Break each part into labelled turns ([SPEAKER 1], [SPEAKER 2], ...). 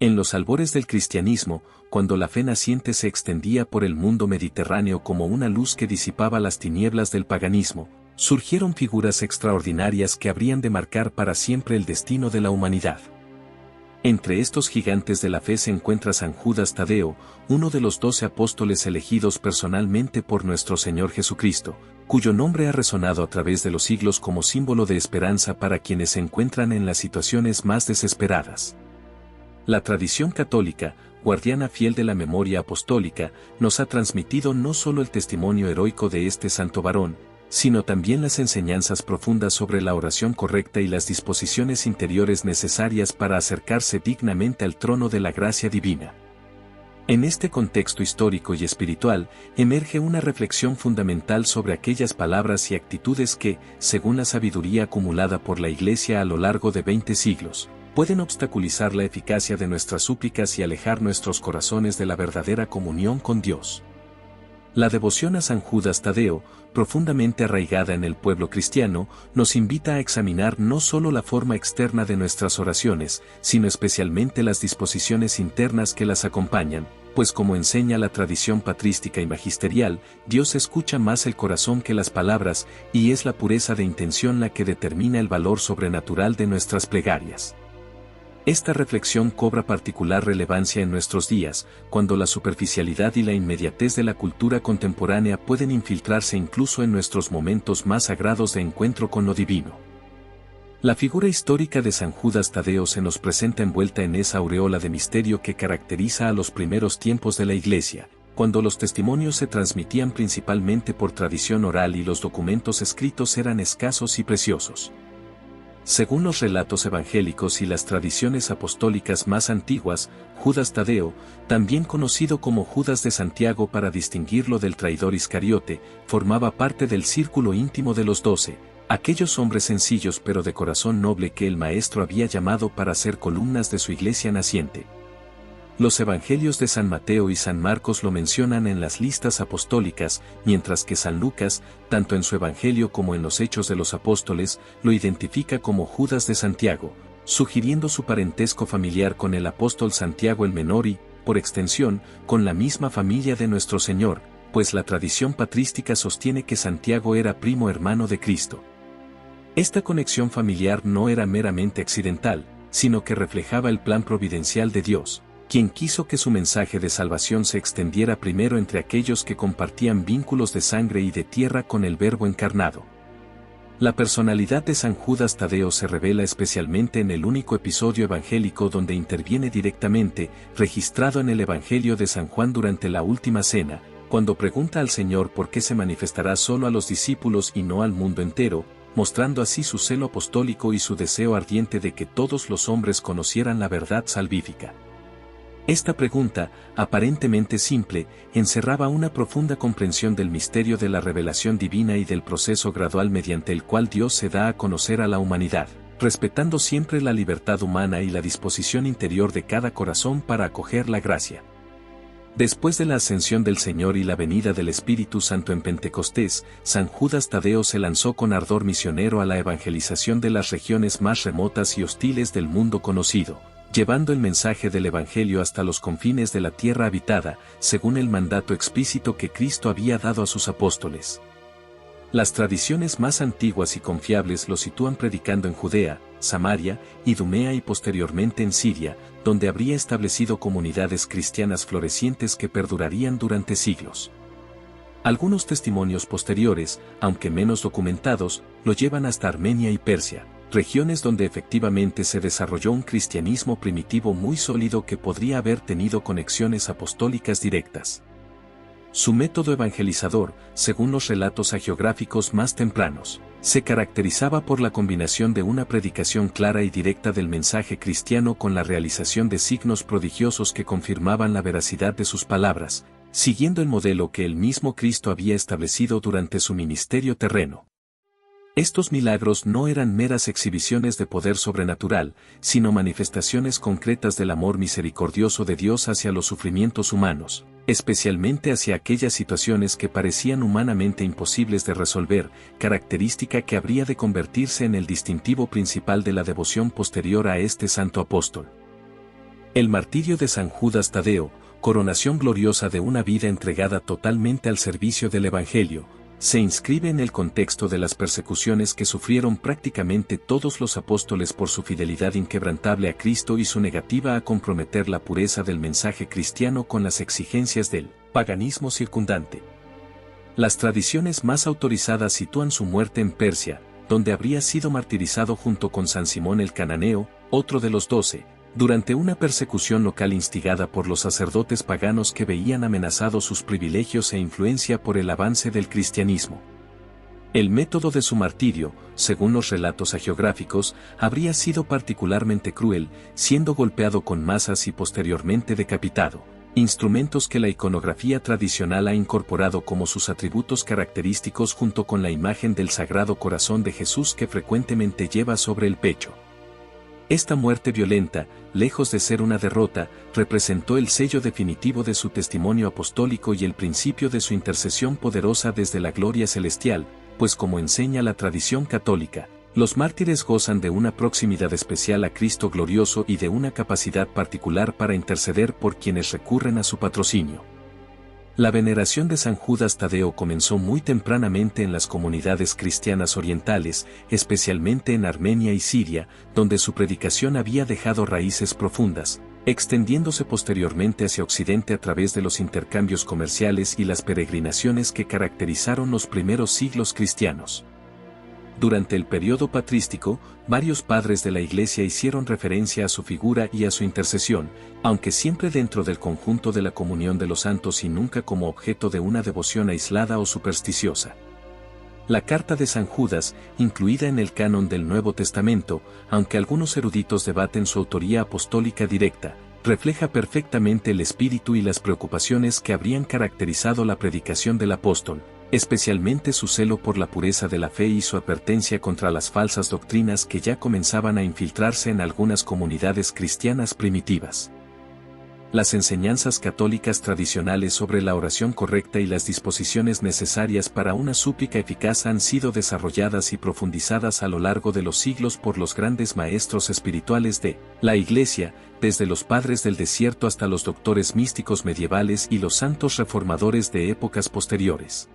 [SPEAKER 1] En los albores del cristianismo, cuando la fe naciente se extendía por el mundo mediterráneo como una luz que disipaba las tinieblas del paganismo, surgieron figuras extraordinarias que habrían de marcar para siempre el destino de la humanidad. Entre estos gigantes de la fe se encuentra San Judas Tadeo, uno de los 12 apóstoles elegidos personalmente por nuestro Señor Jesucristo, cuyo nombre ha resonado a través de los siglos como símbolo de esperanza para quienes se encuentran en las situaciones más desesperadas. La tradición católica, guardiana fiel de la memoria apostólica, nos ha transmitido no solo el testimonio heroico de este santo varón, sino también las enseñanzas profundas sobre la oración correcta y las disposiciones interiores necesarias para acercarse dignamente al trono de la gracia divina. En este contexto histórico y espiritual, emerge una reflexión fundamental sobre aquellas palabras y actitudes que, según la sabiduría acumulada por la Iglesia a lo largo de 20 siglos, pueden obstaculizar la eficacia de nuestras súplicas y alejar nuestros corazones de la verdadera comunión con Dios. La devoción a San Judas Tadeo, profundamente arraigada en el pueblo cristiano, nos invita a examinar no solo la forma externa de nuestras oraciones, sino especialmente las disposiciones internas que las acompañan, pues como enseña la tradición patrística y magisterial, Dios escucha más el corazón que las palabras, y es la pureza de intención la que determina el valor sobrenatural de nuestras plegarias. Esta reflexión cobra particular relevancia en nuestros días, cuando la superficialidad y la inmediatez de la cultura contemporánea pueden infiltrarse incluso en nuestros momentos más sagrados de encuentro con lo divino. La figura histórica de San Judas Tadeo se nos presenta envuelta en esa aureola de misterio que caracteriza a los primeros tiempos de la Iglesia, cuando los testimonios se transmitían principalmente por tradición oral y los documentos escritos eran escasos y preciosos. Según los relatos evangélicos y las tradiciones apostólicas más antiguas, Judas Tadeo, también conocido como Judas de Santiago para distinguirlo del traidor Iscariote, formaba parte del círculo íntimo de los 12, aquellos hombres sencillos pero de corazón noble que el Maestro había llamado para ser columnas de su iglesia naciente. Los evangelios de San Mateo y San Marcos lo mencionan en las listas apostólicas, mientras que San Lucas, tanto en su evangelio como en los Hechos de los Apóstoles, lo identifica como Judas de Santiago, sugiriendo su parentesco familiar con el apóstol Santiago el Menor y, por extensión, con la misma familia de nuestro Señor, pues la tradición patrística sostiene que Santiago era primo hermano de Cristo. Esta conexión familiar no era meramente accidental, sino que reflejaba el plan providencial de Dios, quien quiso que su mensaje de salvación se extendiera primero entre aquellos que compartían vínculos de sangre y de tierra con el Verbo encarnado. La personalidad de San Judas Tadeo se revela especialmente en el único episodio evangélico donde interviene directamente, registrado en el Evangelio de San Juan durante la Última Cena, cuando pregunta al Señor por qué se manifestará solo a los discípulos y no al mundo entero, mostrando así su celo apostólico y su deseo ardiente de que todos los hombres conocieran la verdad salvífica. Esta pregunta, aparentemente simple, encerraba una profunda comprensión del misterio de la revelación divina y del proceso gradual mediante el cual Dios se da a conocer a la humanidad, respetando siempre la libertad humana y la disposición interior de cada corazón para acoger la gracia. Después de la ascensión del Señor y la venida del Espíritu Santo en Pentecostés, San Judas Tadeo se lanzó con ardor misionero a la evangelización de las regiones más remotas y hostiles del mundo conocido, llevando el mensaje del Evangelio hasta los confines de la tierra habitada, según el mandato explícito que Cristo había dado a sus apóstoles. Las tradiciones más antiguas y confiables lo sitúan predicando en Judea, Samaria, Idumea y posteriormente en Siria, donde habría establecido comunidades cristianas florecientes que perdurarían durante siglos. Algunos testimonios posteriores, aunque menos documentados, lo llevan hasta Armenia y Persia, regiones donde efectivamente se desarrolló un cristianismo primitivo muy sólido que podría haber tenido conexiones apostólicas directas. Su método evangelizador, según los relatos hagiográficos más tempranos, se caracterizaba por la combinación de una predicación clara y directa del mensaje cristiano con la realización de signos prodigiosos que confirmaban la veracidad de sus palabras, siguiendo el modelo que el mismo Cristo había establecido durante su ministerio terreno. Estos milagros no eran meras exhibiciones de poder sobrenatural, sino manifestaciones concretas del amor misericordioso de Dios hacia los sufrimientos humanos, especialmente hacia aquellas situaciones que parecían humanamente imposibles de resolver, característica que habría de convertirse en el distintivo principal de la devoción posterior a este santo apóstol. El martirio de San Judas Tadeo, coronación gloriosa de una vida entregada totalmente al servicio del Evangelio, se inscribe en el contexto de las persecuciones que sufrieron prácticamente todos los apóstoles por su fidelidad inquebrantable a Cristo y su negativa a comprometer la pureza del mensaje cristiano con las exigencias del paganismo circundante. Las tradiciones más autorizadas sitúan su muerte en Persia, donde habría sido martirizado junto con San Simón el Cananeo, otro de los 12, durante una persecución local instigada por los sacerdotes paganos que veían amenazados sus privilegios e influencia por el avance del cristianismo. El método de su martirio, según los relatos hagiográficos, habría sido particularmente cruel, siendo golpeado con masas y posteriormente decapitado, instrumentos que la iconografía tradicional ha incorporado como sus atributos característicos junto con la imagen del Sagrado Corazón de Jesús que frecuentemente lleva sobre el pecho. Esta muerte violenta, lejos de ser una derrota, representó el sello definitivo de su testimonio apostólico y el principio de su intercesión poderosa desde la gloria celestial, pues como enseña la tradición católica, los mártires gozan de una proximidad especial a Cristo glorioso y de una capacidad particular para interceder por quienes recurren a su patrocinio. La veneración de San Judas Tadeo comenzó muy tempranamente en las comunidades cristianas orientales, especialmente en Armenia y Siria, donde su predicación había dejado raíces profundas, extendiéndose posteriormente hacia Occidente a través de los intercambios comerciales y las peregrinaciones que caracterizaron los primeros siglos cristianos. Durante el periodo patrístico, varios padres de la Iglesia hicieron referencia a su figura y a su intercesión, aunque siempre dentro del conjunto de la comunión de los santos y nunca como objeto de una devoción aislada o supersticiosa. La carta de San Judas, incluida en el canon del Nuevo Testamento, aunque algunos eruditos debaten su autoría apostólica directa, refleja perfectamente el espíritu y las preocupaciones que habrían caracterizado la predicación del apóstol, especialmente su celo por la pureza de la fe y su advertencia contra las falsas doctrinas que ya comenzaban a infiltrarse en algunas comunidades cristianas primitivas. Las enseñanzas católicas tradicionales sobre la oración correcta y las disposiciones necesarias para una súplica eficaz han sido desarrolladas y profundizadas a lo largo de los siglos por los grandes maestros espirituales de la Iglesia, desde los padres del desierto hasta los doctores místicos medievales y los santos reformadores de épocas posteriores.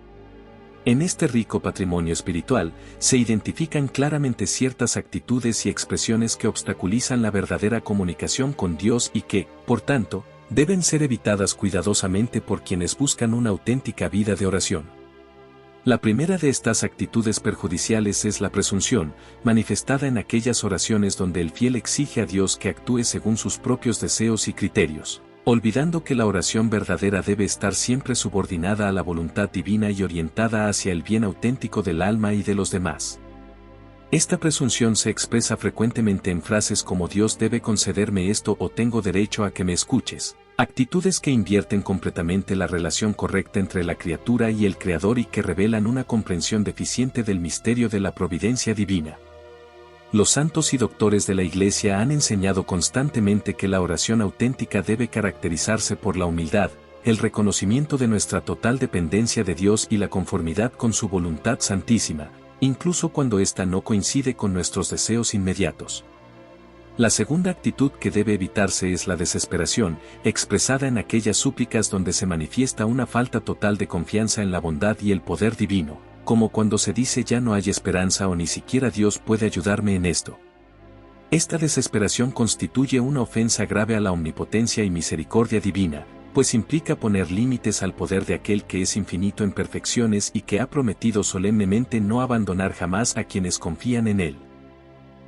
[SPEAKER 1] En este rico patrimonio espiritual, se identifican claramente ciertas actitudes y expresiones que obstaculizan la verdadera comunicación con Dios y que, por tanto, deben ser evitadas cuidadosamente por quienes buscan una auténtica vida de oración. La primera de estas actitudes perjudiciales es la presunción, manifestada en aquellas oraciones donde el fiel exige a Dios que actúe según sus propios deseos y criterios, olvidando que la oración verdadera debe estar siempre subordinada a la voluntad divina y orientada hacia el bien auténtico del alma y de los demás. Esta presunción se expresa frecuentemente en frases como Dios debe concederme esto o tengo derecho a que me escuches, actitudes que invierten completamente la relación correcta entre la criatura y el Creador y que revelan una comprensión deficiente del misterio de la providencia divina. Los santos y doctores de la Iglesia han enseñado constantemente que la oración auténtica debe caracterizarse por la humildad, el reconocimiento de nuestra total dependencia de Dios y la conformidad con su voluntad santísima, incluso cuando ésta no coincide con nuestros deseos inmediatos. La segunda actitud que debe evitarse es la desesperación, expresada en aquellas súplicas donde se manifiesta una falta total de confianza en la bondad y el poder divino, como cuando se dice ya no hay esperanza o ni siquiera Dios puede ayudarme en esto. Esta desesperación constituye una ofensa grave a la omnipotencia y misericordia divina, pues implica poner límites al poder de aquel que es infinito en perfecciones y que ha prometido solemnemente no abandonar jamás a quienes confían en él.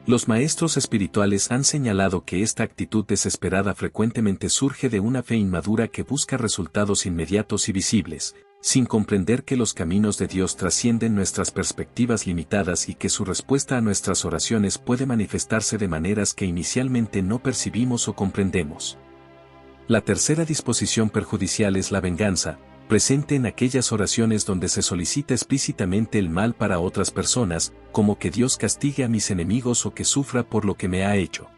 [SPEAKER 1] Los maestros espirituales han señalado que esta actitud desesperada frecuentemente surge de una fe inmadura que busca resultados inmediatos y visibles, sin comprender que los caminos de Dios trascienden nuestras perspectivas limitadas y que su respuesta a nuestras oraciones puede manifestarse de maneras que inicialmente no percibimos o comprendemos. La tercera disposición perjudicial es la venganza, presente en aquellas oraciones donde se solicita explícitamente el mal para otras personas, como que Dios castigue a mis enemigos o que sufra por lo que me ha hecho.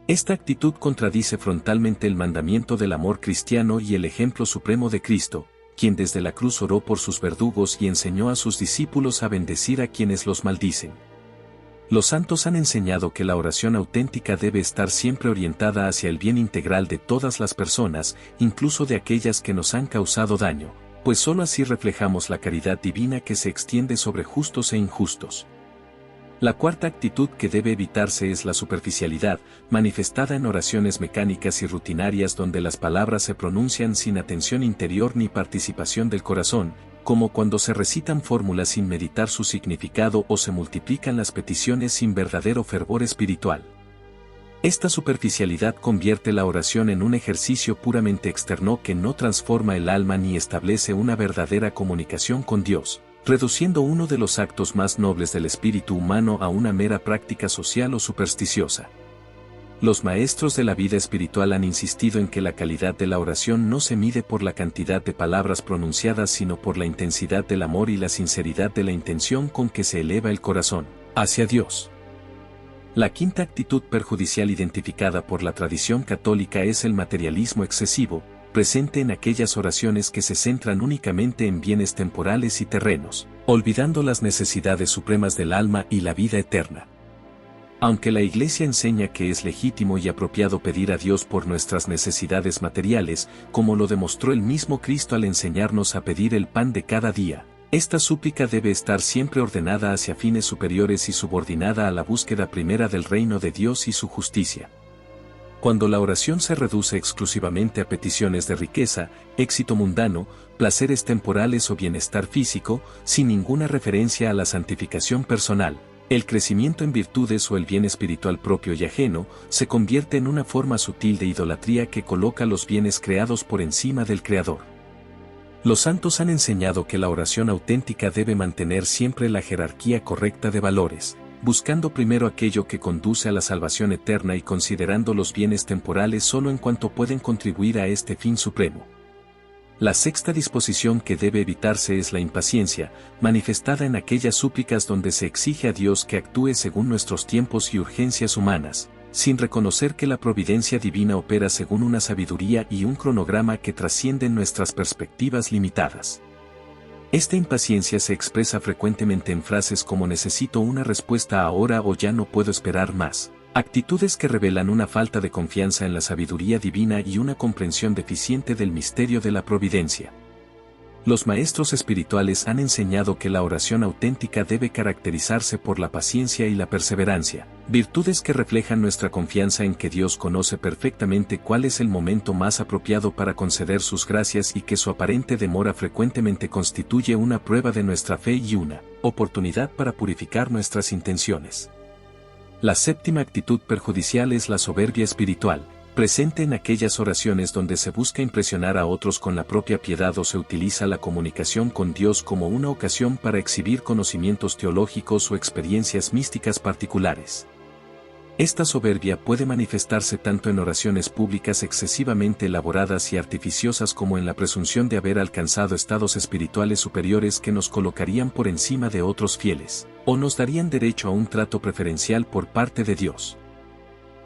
[SPEAKER 1] Esta actitud contradice frontalmente el mandamiento del amor cristiano y el ejemplo supremo de Cristo, quien desde la cruz oró por sus verdugos y enseñó a sus discípulos a bendecir a quienes los maldicen. Los santos han enseñado que la oración auténtica debe estar siempre orientada hacia el bien integral de todas las personas, incluso de aquellas que nos han causado daño, pues sólo así reflejamos la caridad divina que se extiende sobre justos e injustos. La cuarta actitud que debe evitarse es la superficialidad, manifestada en oraciones mecánicas y rutinarias donde las palabras se pronuncian sin atención interior ni participación del corazón, como cuando se recitan fórmulas sin meditar su significado o se multiplican las peticiones sin verdadero fervor espiritual. Esta superficialidad convierte la oración en un ejercicio puramente externo que no transforma el alma ni establece una verdadera comunicación con Dios, reduciendo uno de los actos más nobles del espíritu humano a una mera práctica social o supersticiosa. Los maestros de la vida espiritual han insistido en que la calidad de la oración no se mide por la cantidad de palabras pronunciadas sino por la intensidad del amor y la sinceridad de la intención con que se eleva el corazón hacia Dios. La quinta actitud perjudicial identificada por la tradición católica es el materialismo excesivo, presente en aquellas oraciones que se centran únicamente en bienes temporales y terrenos, olvidando las necesidades supremas del alma y la vida eterna. Aunque la Iglesia enseña que es legítimo y apropiado pedir a Dios por nuestras necesidades materiales, como lo demostró el mismo Cristo al enseñarnos a pedir el pan de cada día, esta súplica debe estar siempre ordenada hacia fines superiores y subordinada a la búsqueda primera del reino de Dios y su justicia. Cuando la oración se reduce exclusivamente a peticiones de riqueza, éxito mundano, placeres temporales o bienestar físico, sin ninguna referencia a la santificación personal, el crecimiento en virtudes o el bien espiritual propio y ajeno, se convierte en una forma sutil de idolatría que coloca los bienes creados por encima del Creador. Los santos han enseñado que la oración auténtica debe mantener siempre la jerarquía correcta de valores, buscando primero aquello que conduce a la salvación eterna y considerando los bienes temporales solo en cuanto pueden contribuir a este fin supremo. La sexta disposición que debe evitarse es la impaciencia, manifestada en aquellas súplicas donde se exige a Dios que actúe según nuestros tiempos y urgencias humanas, sin reconocer que la providencia divina opera según una sabiduría y un cronograma que trascienden nuestras perspectivas limitadas. Esta impaciencia se expresa frecuentemente en frases como necesito una respuesta ahora o ya no puedo esperar más. Actitudes que revelan una falta de confianza en la sabiduría divina y una comprensión deficiente del misterio de la providencia. Los maestros espirituales han enseñado que la oración auténtica debe caracterizarse por la paciencia y la perseverancia, virtudes que reflejan nuestra confianza en que Dios conoce perfectamente cuál es el momento más apropiado para conceder sus gracias y que su aparente demora frecuentemente constituye una prueba de nuestra fe y una oportunidad para purificar nuestras intenciones. La séptima actitud perjudicial es la soberbia espiritual, presente en aquellas oraciones donde se busca impresionar a otros con la propia piedad o se utiliza la comunicación con Dios como una ocasión para exhibir conocimientos teológicos o experiencias místicas particulares. Esta soberbia puede manifestarse tanto en oraciones públicas excesivamente elaboradas y artificiosas como en la presunción de haber alcanzado estados espirituales superiores que nos colocarían por encima de otros fieles, o nos darían derecho a un trato preferencial por parte de Dios.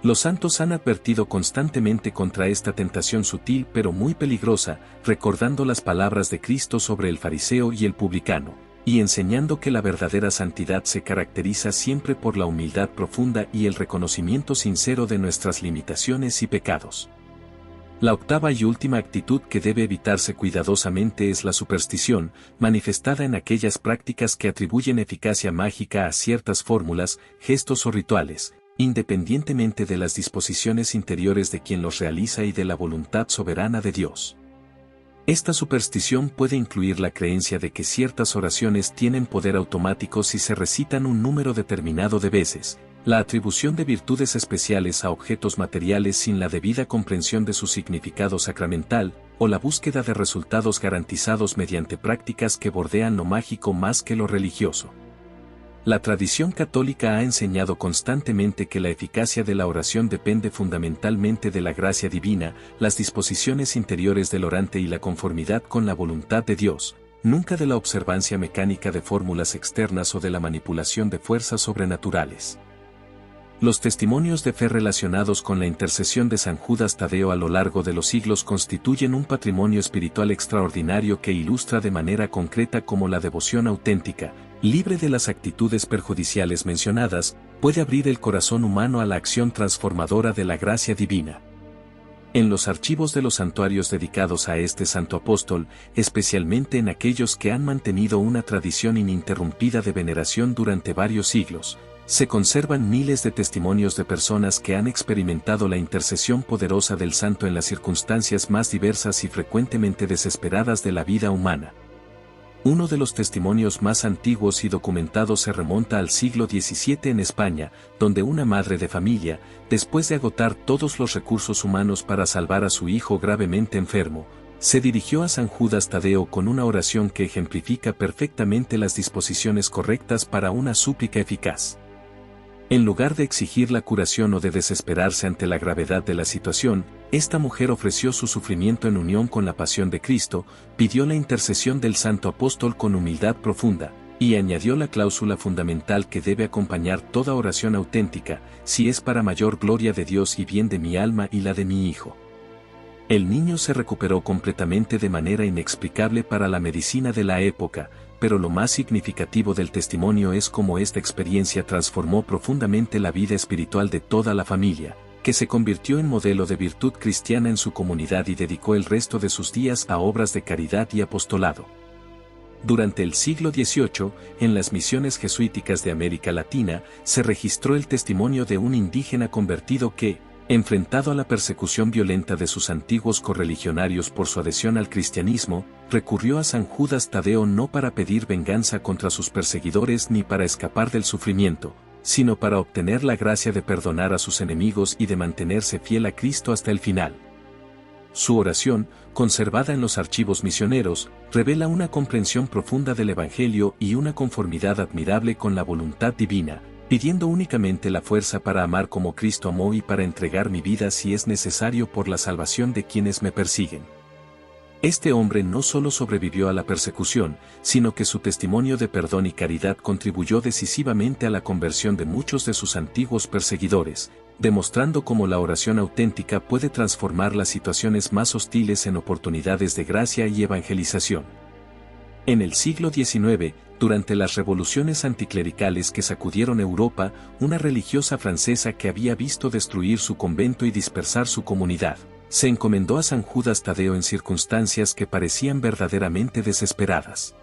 [SPEAKER 1] Los santos han advertido constantemente contra esta tentación sutil pero muy peligrosa, recordando las palabras de Cristo sobre el fariseo y el publicano, y enseñando que la verdadera santidad se caracteriza siempre por la humildad profunda y el reconocimiento sincero de nuestras limitaciones y pecados. La octava y última actitud que debe evitarse cuidadosamente es la superstición, manifestada en aquellas prácticas que atribuyen eficacia mágica a ciertas fórmulas, gestos o rituales, independientemente de las disposiciones interiores de quien los realiza y de la voluntad soberana de Dios. Esta superstición puede incluir la creencia de que ciertas oraciones tienen poder automático si se recitan un número determinado de veces, la atribución de virtudes especiales a objetos materiales sin la debida comprensión de su significado sacramental, o la búsqueda de resultados garantizados mediante prácticas que bordean lo mágico más que lo religioso. La tradición católica ha enseñado constantemente que la eficacia de la oración depende fundamentalmente de la gracia divina, las disposiciones interiores del orante y la conformidad con la voluntad de Dios, nunca de la observancia mecánica de fórmulas externas o de la manipulación de fuerzas sobrenaturales. Los testimonios de fe relacionados con la intercesión de San Judas Tadeo a lo largo de los siglos constituyen un patrimonio espiritual extraordinario que ilustra de manera concreta cómo la devoción auténtica, libre de las actitudes perjudiciales mencionadas, puede abrir el corazón humano a la acción transformadora de la gracia divina. En los archivos de los santuarios dedicados a este santo apóstol, especialmente en aquellos que han mantenido una tradición ininterrumpida de veneración durante varios siglos, se conservan miles de testimonios de personas que han experimentado la intercesión poderosa del santo en las circunstancias más diversas y frecuentemente desesperadas de la vida humana. Uno de los testimonios más antiguos y documentados se remonta al siglo XVII en España, donde una madre de familia, después de agotar todos los recursos humanos para salvar a su hijo gravemente enfermo, se dirigió a San Judas Tadeo con una oración que ejemplifica perfectamente las disposiciones correctas para una súplica eficaz. En lugar de exigir la curación o de desesperarse ante la gravedad de la situación, esta mujer ofreció su sufrimiento en unión con la pasión de Cristo, pidió la intercesión del santo apóstol con humildad profunda, y añadió la cláusula fundamental que debe acompañar toda oración auténtica, si es para mayor gloria de Dios y bien de mi alma y la de mi hijo. El niño se recuperó completamente de manera inexplicable para la medicina de la época, pero lo más significativo del testimonio es cómo esta experiencia transformó profundamente la vida espiritual de toda la familia, que se convirtió en modelo de virtud cristiana en su comunidad y dedicó el resto de sus días a obras de caridad y apostolado. Durante el siglo XVIII, en las misiones jesuíticas de América Latina, se registró el testimonio de un indígena convertido que, enfrentado a la persecución violenta de sus antiguos correligionarios por su adhesión al cristianismo, recurrió a San Judas Tadeo no para pedir venganza contra sus perseguidores ni para escapar del sufrimiento, sino para obtener la gracia de perdonar a sus enemigos y de mantenerse fiel a Cristo hasta el final. Su oración, conservada en los archivos misioneros, revela una comprensión profunda del Evangelio y una conformidad admirable con la voluntad divina, pidiendo únicamente la fuerza para amar como Cristo amó y para entregar mi vida si es necesario por la salvación de quienes me persiguen. Este hombre no solo sobrevivió a la persecución, sino que su testimonio de perdón y caridad contribuyó decisivamente a la conversión de muchos de sus antiguos perseguidores, demostrando cómo la oración auténtica puede transformar las situaciones más hostiles en oportunidades de gracia y evangelización. En el siglo XIX, durante las revoluciones anticlericales que sacudieron Europa, una religiosa francesa que había visto destruir su convento y dispersar su comunidad, se encomendó a San Judas Tadeo en circunstancias que parecían verdaderamente desesperadas.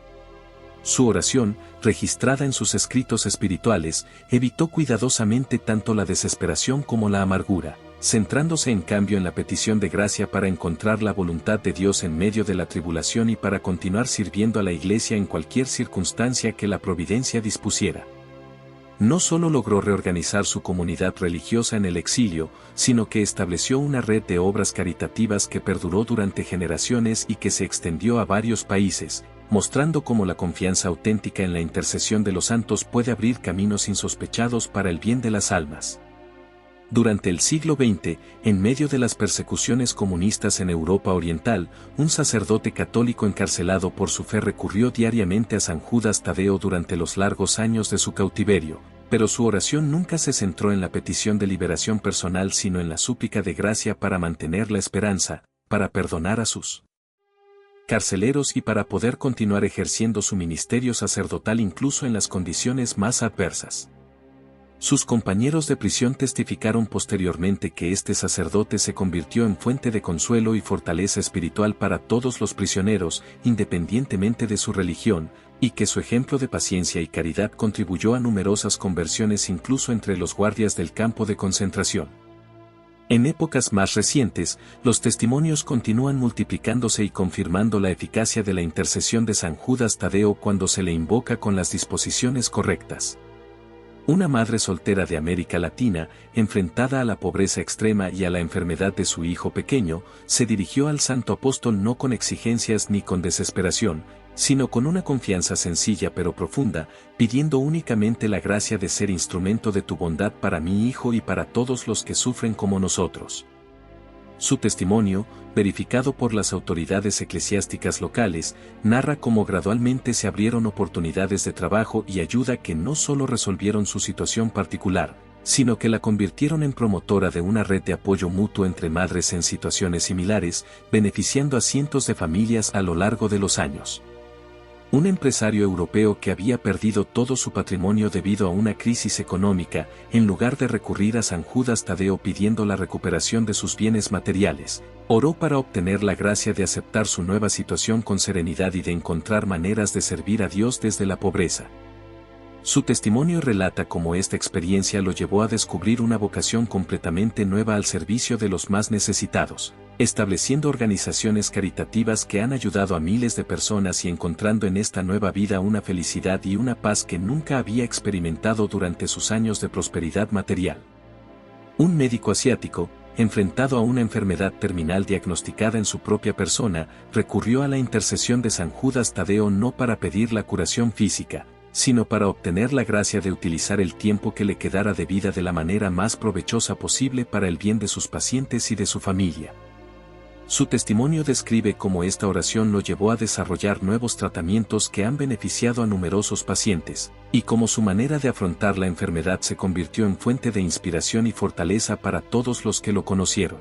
[SPEAKER 1] Su oración, registrada en sus escritos espirituales, evitó cuidadosamente tanto la desesperación como la amargura, centrándose en cambio en la petición de gracia para encontrar la voluntad de Dios en medio de la tribulación y para continuar sirviendo a la Iglesia en cualquier circunstancia que la providencia dispusiera. No solo logró reorganizar su comunidad religiosa en el exilio, sino que estableció una red de obras caritativas que perduró durante generaciones y que se extendió a varios países, mostrando cómo la confianza auténtica en la intercesión de los santos puede abrir caminos insospechados para el bien de las almas. Durante el siglo XX, en medio de las persecuciones comunistas en Europa Oriental, un sacerdote católico encarcelado por su fe recurrió diariamente a San Judas Tadeo durante los largos años de su cautiverio, pero su oración nunca se centró en la petición de liberación personal sino en la súplica de gracia para mantener la esperanza, para perdonar a sus carceleros y para poder continuar ejerciendo su ministerio sacerdotal incluso en las condiciones más adversas. Sus compañeros de prisión testificaron posteriormente que este sacerdote se convirtió en fuente de consuelo y fortaleza espiritual para todos los prisioneros, independientemente de su religión, y que su ejemplo de paciencia y caridad contribuyó a numerosas conversiones incluso entre los guardias del campo de concentración. En épocas más recientes, los testimonios continúan multiplicándose y confirmando la eficacia de la intercesión de San Judas Tadeo cuando se le invoca con las disposiciones correctas. Una madre soltera de América Latina, enfrentada a la pobreza extrema y a la enfermedad de su hijo pequeño, se dirigió al santo apóstol no con exigencias ni con desesperación, sino con una confianza sencilla pero profunda, pidiendo únicamente la gracia de ser instrumento de tu bondad para mi hijo y para todos los que sufren como nosotros. Su testimonio, verificado por las autoridades eclesiásticas locales, narra cómo gradualmente se abrieron oportunidades de trabajo y ayuda que no solo resolvieron su situación particular, sino que la convirtieron en promotora de una red de apoyo mutuo entre madres en situaciones similares, beneficiando a cientos de familias a lo largo de los años. Un empresario europeo que había perdido todo su patrimonio debido a una crisis económica, en lugar de recurrir a San Judas Tadeo pidiendo la recuperación de sus bienes materiales, oró para obtener la gracia de aceptar su nueva situación con serenidad y de encontrar maneras de servir a Dios desde la pobreza. Su testimonio relata cómo esta experiencia lo llevó a descubrir una vocación completamente nueva al servicio de los más necesitados, estableciendo organizaciones caritativas que han ayudado a miles de personas y encontrando en esta nueva vida una felicidad y una paz que nunca había experimentado durante sus años de prosperidad material. Un médico asiático, enfrentado a una enfermedad terminal diagnosticada en su propia persona, recurrió a la intercesión de San Judas Tadeo no para pedir la curación física, sino para obtener la gracia de utilizar el tiempo que le quedara de vida de la manera más provechosa posible para el bien de sus pacientes y de su familia. Su testimonio describe cómo esta oración lo llevó a desarrollar nuevos tratamientos que han beneficiado a numerosos pacientes, y cómo su manera de afrontar la enfermedad se convirtió en fuente de inspiración y fortaleza para todos los que lo conocieron.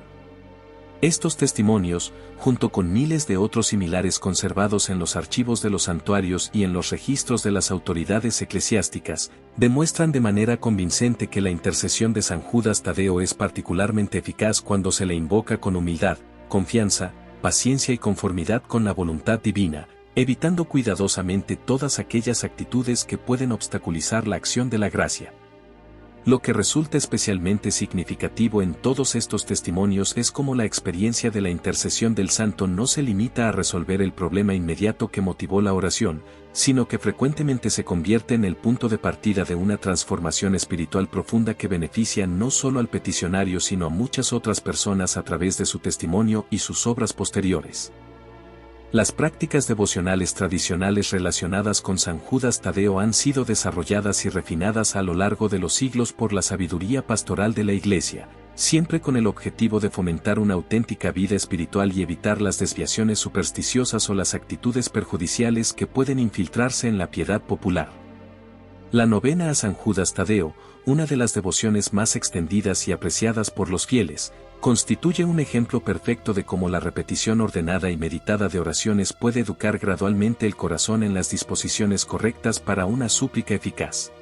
[SPEAKER 1] Estos testimonios, junto con miles de otros similares conservados en los archivos de los santuarios y en los registros de las autoridades eclesiásticas, demuestran de manera convincente que la intercesión de San Judas Tadeo es particularmente eficaz cuando se le invoca con humildad, confianza, paciencia y conformidad con la voluntad divina, evitando cuidadosamente todas aquellas actitudes que pueden obstaculizar la acción de la gracia. Lo que resulta especialmente significativo en todos estos testimonios es cómo la experiencia de la intercesión del santo no se limita a resolver el problema inmediato que motivó la oración, sino que frecuentemente se convierte en el punto de partida de una transformación espiritual profunda que beneficia no solo al peticionario sino a muchas otras personas a través de su testimonio y sus obras posteriores. Las prácticas devocionales tradicionales relacionadas con San Judas Tadeo han sido desarrolladas y refinadas a lo largo de los siglos por la sabiduría pastoral de la Iglesia, siempre con el objetivo de fomentar una auténtica vida espiritual y evitar las desviaciones supersticiosas o las actitudes perjudiciales que pueden infiltrarse en la piedad popular. La novena a San Judas Tadeo, una de las devociones más extendidas y apreciadas por los fieles, constituye un ejemplo perfecto de cómo la repetición ordenada y meditada de oraciones puede educar gradualmente el corazón en las disposiciones correctas para una súplica eficaz.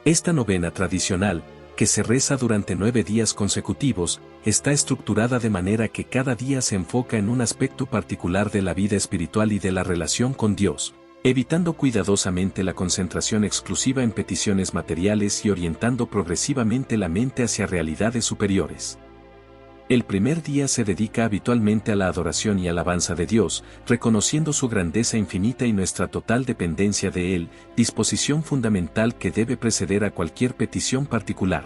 [SPEAKER 1] Esta novena tradicional, que se reza durante 9 días consecutivos, está estructurada de manera que cada día se enfoca en un aspecto particular de la vida espiritual y de la relación con Dios, evitando cuidadosamente la concentración exclusiva en peticiones materiales y orientando progresivamente la mente hacia realidades superiores. El primer día se dedica habitualmente a la adoración y alabanza de Dios, reconociendo su grandeza infinita y nuestra total dependencia de Él, disposición fundamental que debe preceder a cualquier petición particular.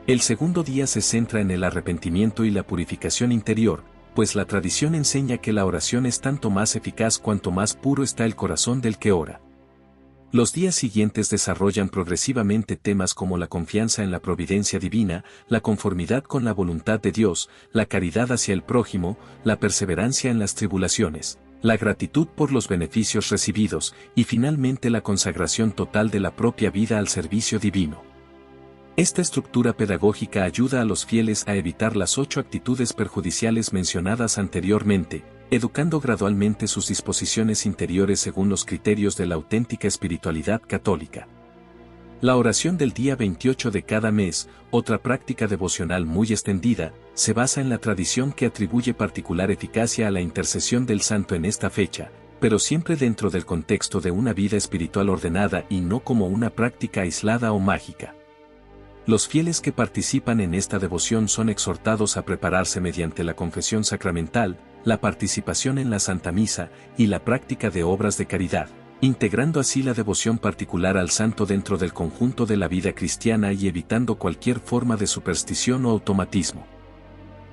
[SPEAKER 1] El segundo día se centra en el arrepentimiento y la purificación interior, pues la tradición enseña que la oración es tanto más eficaz cuanto más puro está el corazón del que ora. Los días siguientes desarrollan progresivamente temas como la confianza en la providencia divina, la conformidad con la voluntad de Dios, la caridad hacia el prójimo, la perseverancia en las tribulaciones, la gratitud por los beneficios recibidos y finalmente la consagración total de la propia vida al servicio divino. Esta estructura pedagógica ayuda a los fieles a evitar las 8 actitudes perjudiciales mencionadas anteriormente, educando gradualmente sus disposiciones interiores según los criterios de la auténtica espiritualidad católica. La oración del día 28 de cada mes, otra práctica devocional muy extendida, se basa en la tradición que atribuye particular eficacia a la intercesión del santo en esta fecha, pero siempre dentro del contexto de una vida espiritual ordenada y no como una práctica aislada o mágica. Los fieles que participan en esta devoción son exhortados a prepararse mediante la confesión sacramental, la participación en la Santa Misa y la práctica de obras de caridad, integrando así la devoción particular al santo dentro del conjunto de la vida cristiana y evitando cualquier forma de superstición o automatismo.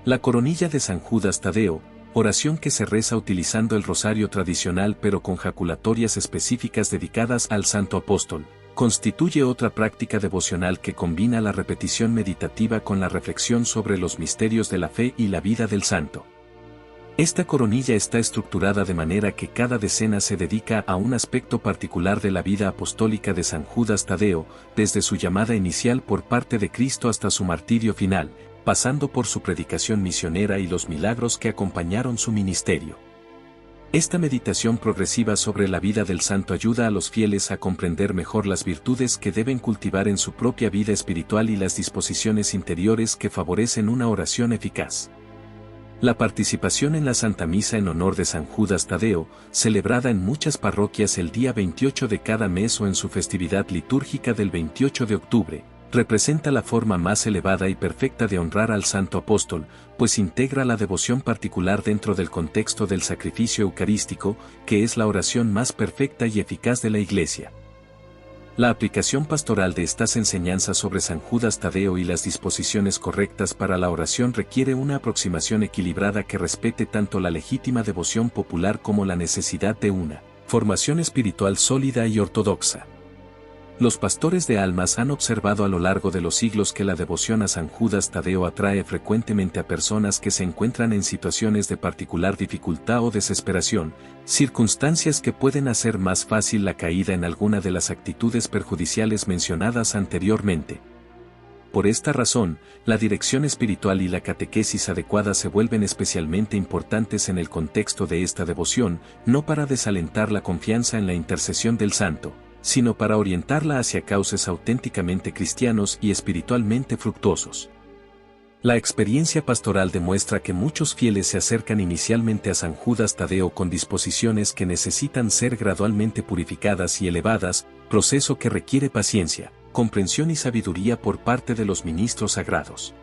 [SPEAKER 1] La coronilla de San Judas Tadeo, oración que se reza utilizando el rosario tradicional pero con jaculatorias específicas dedicadas al santo apóstol, constituye otra práctica devocional que combina la repetición meditativa con la reflexión sobre los misterios de la fe y la vida del santo. Esta coronilla está estructurada de manera que cada decena se dedica a un aspecto particular de la vida apostólica de San Judas Tadeo, desde su llamada inicial por parte de Cristo hasta su martirio final, pasando por su predicación misionera y los milagros que acompañaron su ministerio. Esta meditación progresiva sobre la vida del santo ayuda a los fieles a comprender mejor las virtudes que deben cultivar en su propia vida espiritual y las disposiciones interiores que favorecen una oración eficaz. La participación en la Santa Misa en honor de San Judas Tadeo, celebrada en muchas parroquias el día 28 de cada mes o en su festividad litúrgica del 28 de octubre, representa la forma más elevada y perfecta de honrar al Santo Apóstol, pues integra la devoción particular dentro del contexto del sacrificio eucarístico, que es la oración más perfecta y eficaz de la Iglesia. La aplicación pastoral de estas enseñanzas sobre San Judas Tadeo y las disposiciones correctas para la oración requiere una aproximación equilibrada que respete tanto la legítima devoción popular como la necesidad de una formación espiritual sólida y ortodoxa. Los pastores de almas han observado a lo largo de los siglos que la devoción a San Judas Tadeo atrae frecuentemente a personas que se encuentran en situaciones de particular dificultad o desesperación, circunstancias que pueden hacer más fácil la caída en alguna de las actitudes perjudiciales mencionadas anteriormente. Por esta razón, la dirección espiritual y la catequesis adecuada se vuelven especialmente importantes en el contexto de esta devoción, no para desalentar la confianza en la intercesión del santo, sino para orientarla hacia cauces auténticamente cristianos y espiritualmente fructuosos. La experiencia pastoral demuestra que muchos fieles se acercan inicialmente a San Judas Tadeo con disposiciones que necesitan ser gradualmente purificadas y elevadas, proceso que requiere paciencia, comprensión y sabiduría por parte de los ministros sagrados.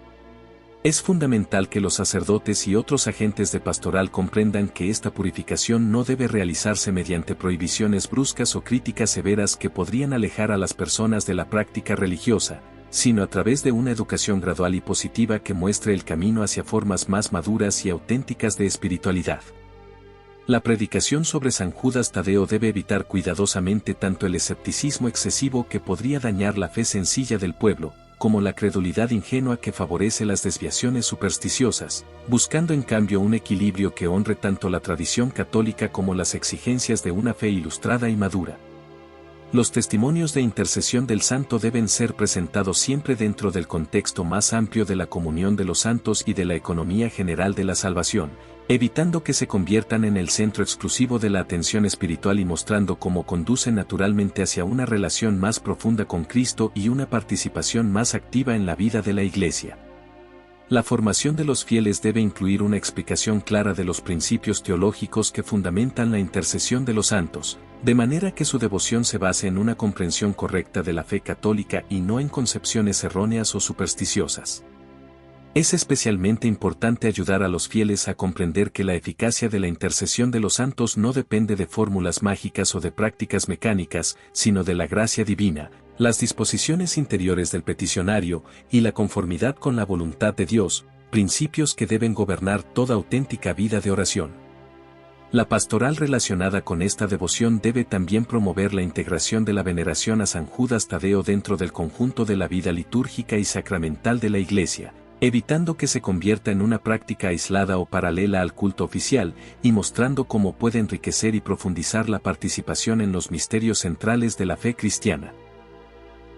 [SPEAKER 1] Es fundamental que los sacerdotes y otros agentes de pastoral comprendan que esta purificación no debe realizarse mediante prohibiciones bruscas o críticas severas que podrían alejar a las personas de la práctica religiosa, sino a través de una educación gradual y positiva que muestre el camino hacia formas más maduras y auténticas de espiritualidad. La predicación sobre San Judas Tadeo debe evitar cuidadosamente tanto el escepticismo excesivo que podría dañar la fe sencilla del pueblo, como la credulidad ingenua que favorece las desviaciones supersticiosas, buscando en cambio un equilibrio que honre tanto la tradición católica como las exigencias de una fe ilustrada y madura. Los testimonios de intercesión del santo deben ser presentados siempre dentro del contexto más amplio de la comunión de los santos y de la economía general de la salvación, evitando que se conviertan en el centro exclusivo de la atención espiritual y mostrando cómo conducen naturalmente hacia una relación más profunda con Cristo y una participación más activa en la vida de la Iglesia. La formación de los fieles debe incluir una explicación clara de los principios teológicos que fundamentan la intercesión de los santos, de manera que su devoción se base en una comprensión correcta de la fe católica y no en concepciones erróneas o supersticiosas. Es especialmente importante ayudar a los fieles a comprender que la eficacia de la intercesión de los santos no depende de fórmulas mágicas o de prácticas mecánicas, sino de la gracia divina, las disposiciones interiores del peticionario y la conformidad con la voluntad de Dios, principios que deben gobernar toda auténtica vida de oración. La pastoral relacionada con esta devoción debe también promover la integración de la veneración a San Judas Tadeo dentro del conjunto de la vida litúrgica y sacramental de la Iglesia, evitando que se convierta en una práctica aislada o paralela al culto oficial, y mostrando cómo puede enriquecer y profundizar la participación en los misterios centrales de la fe cristiana.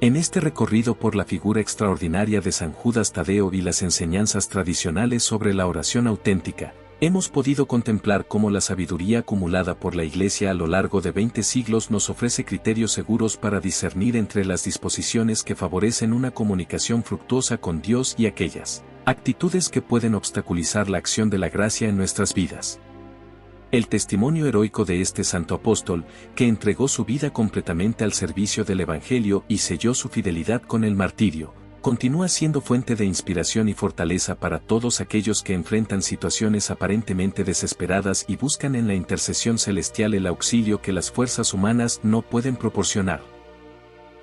[SPEAKER 1] En este recorrido por la figura extraordinaria de San Judas Tadeo y las enseñanzas tradicionales sobre la oración auténtica, hemos podido contemplar cómo la sabiduría acumulada por la Iglesia a lo largo de 20 siglos nos ofrece criterios seguros para discernir entre las disposiciones que favorecen una comunicación fructuosa con Dios y aquellas actitudes que pueden obstaculizar la acción de la gracia en nuestras vidas. El testimonio heroico de este santo apóstol, que entregó su vida completamente al servicio del Evangelio y selló su fidelidad con el martirio, continúa siendo fuente de inspiración y fortaleza para todos aquellos que enfrentan situaciones aparentemente desesperadas y buscan en la intercesión celestial el auxilio que las fuerzas humanas no pueden proporcionar.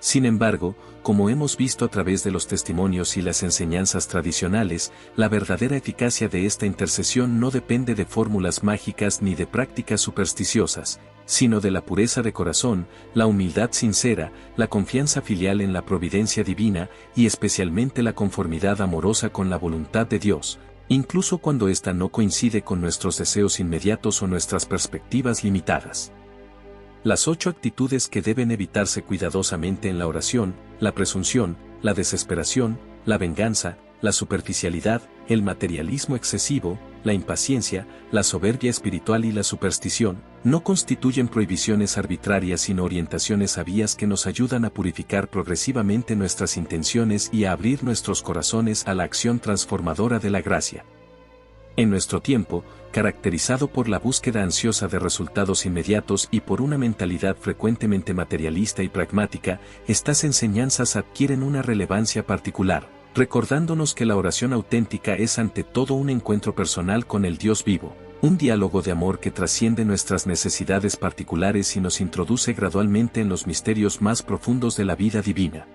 [SPEAKER 1] Sin embargo, como hemos visto a través de los testimonios y las enseñanzas tradicionales, la verdadera eficacia de esta intercesión no depende de fórmulas mágicas ni de prácticas supersticiosas, sino de la pureza de corazón, la humildad sincera, la confianza filial en la providencia divina y especialmente la conformidad amorosa con la voluntad de Dios, incluso cuando ésta no coincide con nuestros deseos inmediatos o nuestras perspectivas limitadas. Las 8 actitudes que deben evitarse cuidadosamente en la oración: la presunción, la desesperación, la venganza, la superficialidad, el materialismo excesivo, la impaciencia, la soberbia espiritual y la superstición, no constituyen prohibiciones arbitrarias sino orientaciones sabias que nos ayudan a purificar progresivamente nuestras intenciones y a abrir nuestros corazones a la acción transformadora de la gracia. En nuestro tiempo, caracterizado por la búsqueda ansiosa de resultados inmediatos y por una mentalidad frecuentemente materialista y pragmática, estas enseñanzas adquieren una relevancia particular, recordándonos que la oración auténtica es ante todo un encuentro personal con el Dios vivo, un diálogo de amor que trasciende nuestras necesidades particulares y nos introduce gradualmente en los misterios más profundos de la vida divina.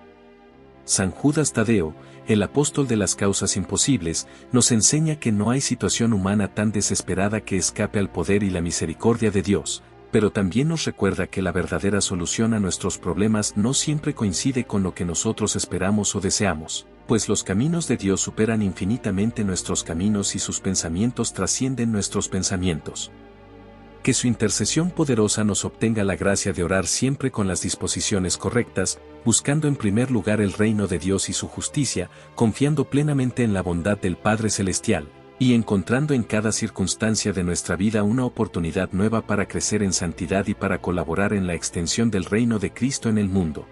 [SPEAKER 1] San Judas Tadeo, el apóstol de las causas imposibles, nos enseña que no hay situación humana tan desesperada que escape al poder y la misericordia de Dios, pero también nos recuerda que la verdadera solución a nuestros problemas no siempre coincide con lo que nosotros esperamos o deseamos, pues los caminos de Dios superan infinitamente nuestros caminos y sus pensamientos trascienden nuestros pensamientos. Que su intercesión poderosa nos obtenga la gracia de orar siempre con las disposiciones correctas, buscando en primer lugar el reino de Dios y su justicia, confiando plenamente en la bondad del Padre Celestial, y encontrando en cada circunstancia de nuestra vida una oportunidad nueva para crecer en santidad y para colaborar en la extensión del reino de Cristo en el mundo.